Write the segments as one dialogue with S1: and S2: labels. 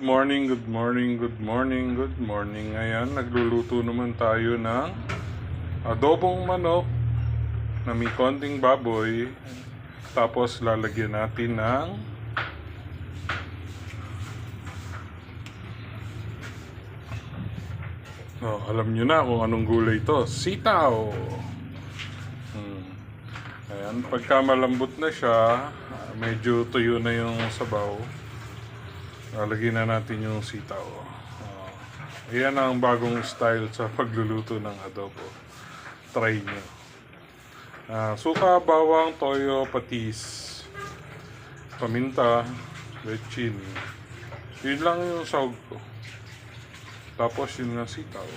S1: morning, good morning, good morning, good morning. Ayan, nagluluto naman tayo ng adobong manok na may konting baboy. Tapos lalagyan natin ng alam nyo na kung anong gulay ito. Sitaw. Ayan, pagka malambot na siya, medyo tuyo na yung sabaw, lalagyan na natin yung sitaw. Ayan ang bagong style sa pagluluto ng adobo. Try nyo. Suka, bawang, toyo, patis, paminta, bechin. Yun lang yung sahog ko. Tapos yun nga sitaw.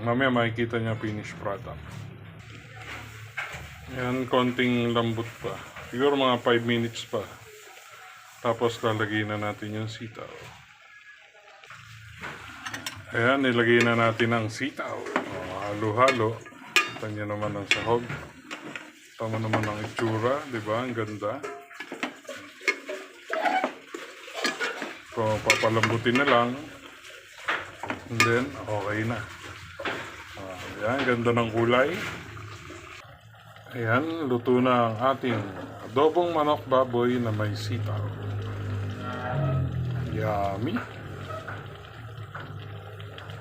S1: Mamaya makikita niya finished product. Ayan, konting lambot pa. Siguro mga 5 minutes pa. Tapos lalagay na natin yung sitaw. Ayan, nilagay na natin ang sitaw. Halo-halo. Kita niyo naman ang sahog. Tama naman ang itsura, di ba? Ang ganda. So, papalambutin na lang. And then, okay na. Ayan, ganda ng kulay. Ayan, luto na ang ating adobong manok baboy na may sitaw. Yummy!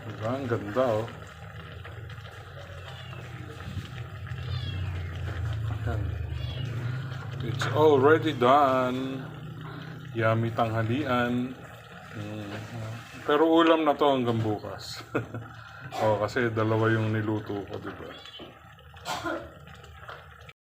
S1: Diba? Ang ganda, oh. Ayan. It's already done. Yummy tanghalian. Pero ulam na to hanggang bukas. Kasi dalawa yung niluto ko, diba?